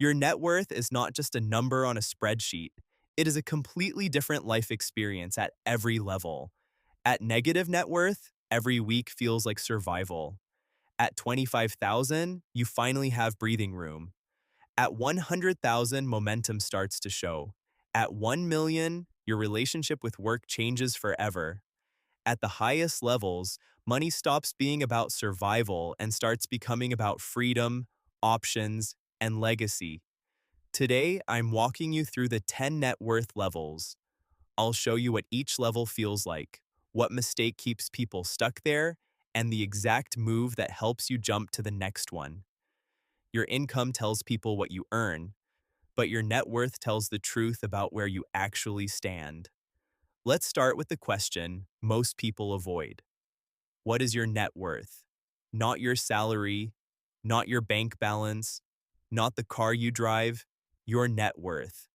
Your net worth is not just a number on a spreadsheet. It is a completely different life experience at every level. At negative net worth, every week feels like survival. At 25,000, you finally have breathing room. At 100,000, momentum starts to show. At 1 million, your relationship with work changes forever. At the highest levels, money stops being about survival and starts becoming about freedom, options, and legacy. Today, I'm walking you through the 10 net worth levels. I'll show you what each level feels like, what mistake keeps people stuck there, and the exact move that helps you jump to the next one. Your income tells people what you earn, but your net worth tells the truth about where you actually stand. Let's start with the question most people avoid. What is your net worth? Not your salary, not your bank balance, not the car you drive, your net worth.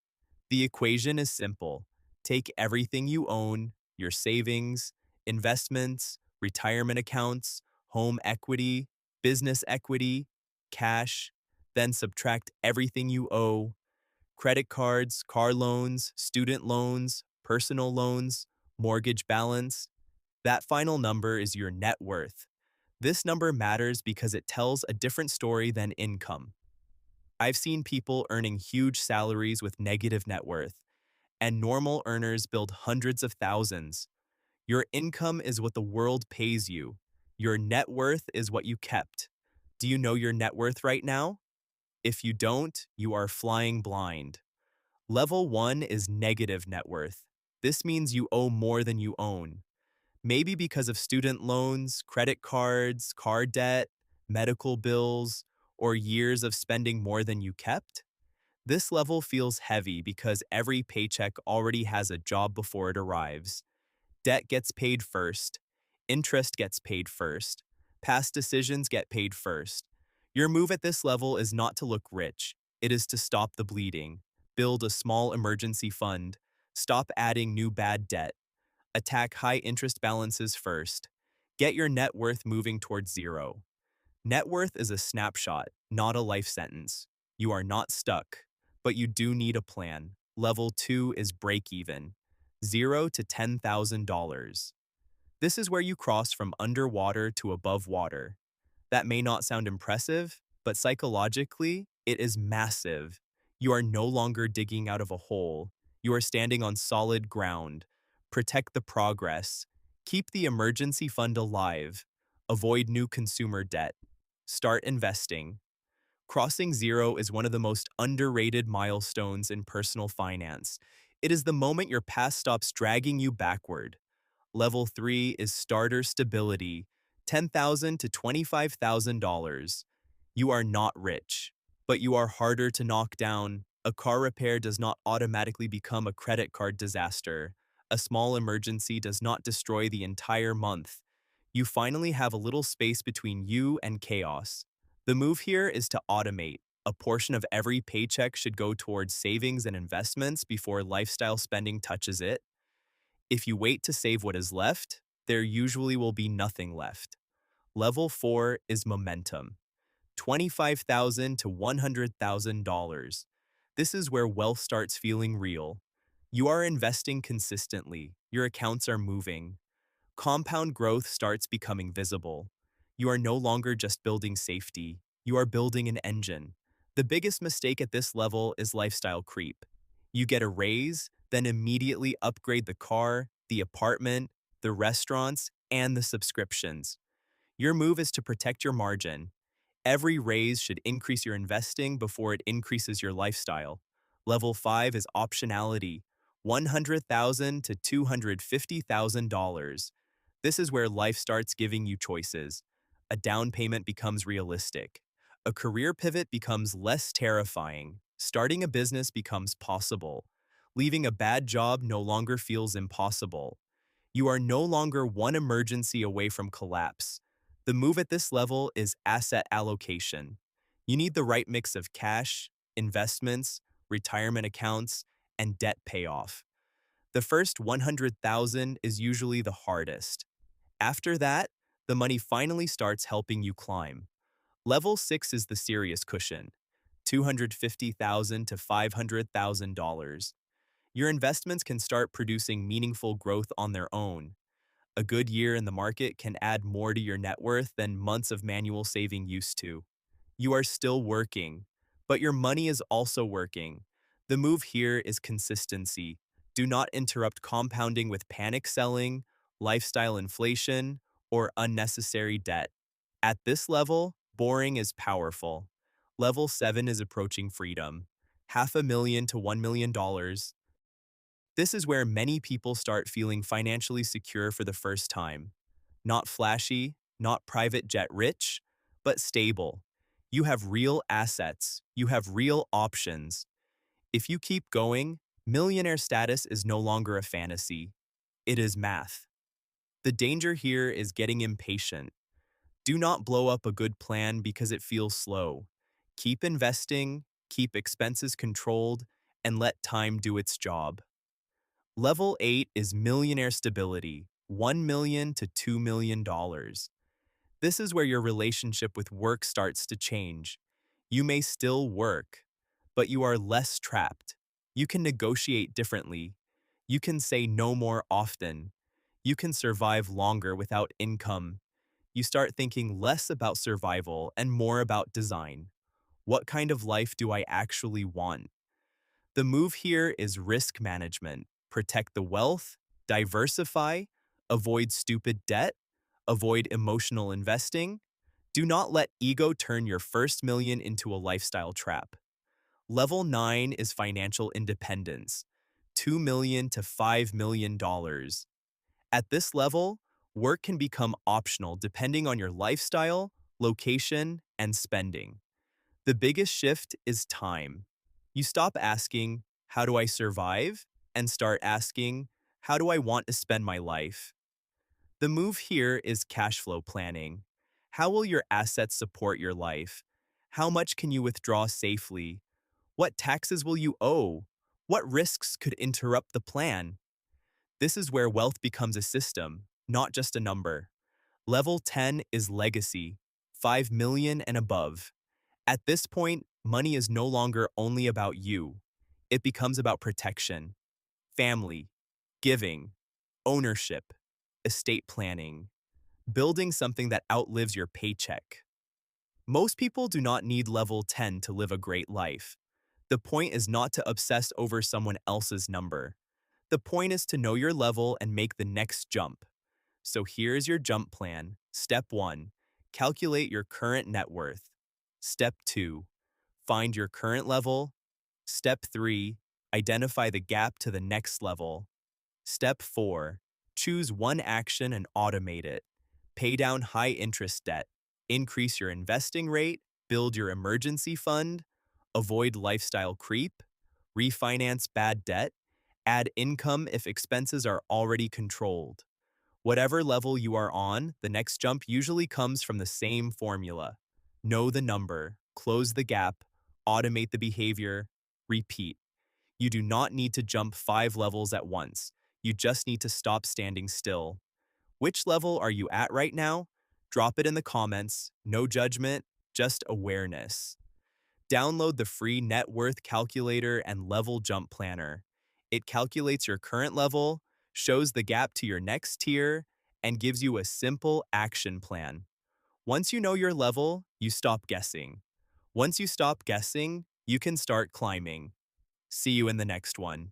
The equation is simple. Take everything you own, your savings, investments, retirement accounts, home equity, business equity, cash, then subtract everything you owe, credit cards, car loans, student loans, personal loans, mortgage balance. That final number is your net worth. This number matters because it tells a different story than income. I've seen people earning huge salaries with negative net worth, and normal earners build hundreds of thousands. Your income is what the world pays you. Your net worth is what you kept. Do you know your net worth right now? If you don't, you are flying blind. Level 1 is negative net worth. This means you owe more than you own. Maybe because of student loans, credit cards, car debt, medical bills, or years of spending more than you kept. This level feels heavy because every paycheck already has a job before it arrives. Debt gets paid first. Interest gets paid first. Past decisions get paid first. Your move at this level is not to look rich. It is to stop the bleeding. Build a small emergency fund. Stop adding new bad debt. Attack high interest balances first. Get your net worth moving towards zero. Net worth is a snapshot, not a life sentence. You are not stuck, but you do need a plan. Level 2 is break even, 0 to $10,000. This is where you cross from underwater to above water. That may not sound impressive, but psychologically, it is massive. You are no longer digging out of a hole. You are standing on solid ground. Protect the progress. Keep the emergency fund alive. Avoid new consumer debt. Start investing. Crossing zero is one of the most underrated milestones in personal finance. It is the moment your past stops dragging you backward. Level 3 is starter stability, $10,000 to $25,000. You are not rich, but you are harder to knock down. A car repair does not automatically become a credit card disaster. A small emergency does not destroy the entire month. You finally have a little space between you and chaos. The move here is to automate. A portion of every paycheck should go towards savings and investments before lifestyle spending touches it. If you wait to save what is left, there usually will be nothing left. Level 4 is momentum. $25,000 to $100,000. This is where wealth starts feeling real. You are investing consistently. Your accounts are moving. Compound growth starts becoming visible. You are no longer just building safety. You are building an engine. The biggest mistake at this level is lifestyle creep. You get a raise, then immediately upgrade the car, the apartment, the restaurants, and the subscriptions. Your move is to protect your margin. Every raise should increase your investing before it increases your lifestyle. Level 5 is optionality, $100,000 to $250,000. This is where life starts giving you choices. A down payment becomes realistic. A career pivot becomes less terrifying. Starting a business becomes possible. Leaving a bad job no longer feels impossible. You are no longer one emergency away from collapse. The move at this level is asset allocation. You need the right mix of cash, investments, retirement accounts, and debt payoff. The first 100,000 is usually the hardest. After that, the money finally starts helping you climb. Level 6 is the serious cushion. $250,000 to $500,000. Your investments can start producing meaningful growth on their own. A good year in the market can add more to your net worth than months of manual saving used to. You are still working, but your money is also working. The move here is consistency. Do not interrupt compounding with panic selling, lifestyle inflation, or unnecessary debt. At this level, boring is powerful. Level 7 is approaching freedom. $500,000 to $1 million. This is where many people start feeling financially secure for the first time. Not flashy, not private jet rich, but stable. You have real assets, you have real options. If you keep going, millionaire status is no longer a fantasy. It is math. The danger here is getting impatient. Do not blow up a good plan because it feels slow. Keep investing, keep expenses controlled, and let time do its job. Level 8 is millionaire stability, $1 million to $2 million. This is where your relationship with work starts to change. You may still work, but you are less trapped. You can negotiate differently. You can say no more often. You can survive longer without income. You start thinking less about survival and more about design. What kind of life do I actually want? The move here is risk management. Protect the wealth, diversify, avoid stupid debt, avoid emotional investing. Do not let ego turn your first million into a lifestyle trap. Level 9 is financial independence, $2 million to $5 million. At this level, work can become optional depending on your lifestyle, location, and spending. The biggest shift is time. You stop asking, how do I survive? And start asking, how do I want to spend my life? The move here is cash flow planning. How will your assets support your life? How much can you withdraw safely? What taxes will you owe? What risks could interrupt the plan? This is where wealth becomes a system, not just a number. Level 10 is legacy, 5 million and above. At this point, money is no longer only about you. It becomes about protection, family, giving, ownership, estate planning, building something that outlives your paycheck. Most people do not need level 10 to live a great life. The point is not to obsess over someone else's number. The point is to know your level and make the next jump. So here's your jump plan. Step 1. Calculate your current net worth. Step 2. Find your current level. Step 3. Identify the gap to the next level. Step 4. Choose one action and automate it. Pay down high-interest debt. Increase your investing rate. Build your emergency fund. Avoid lifestyle creep. Refinance bad debt. Add income if expenses are already controlled. Whatever level you are on, the next jump usually comes from the same formula. Know the number, close the gap, automate the behavior, repeat. You do not need to jump 5 levels at once. You just need to stop standing still. Which level are you at right now? Drop it in the comments. No judgment, just awareness. Download the free net worth calculator and level jump planner. It calculates your current level, shows the gap to your next tier, and gives you a simple action plan. Once you know your level, you stop guessing. Once you stop guessing, you can start climbing. See you in the next one.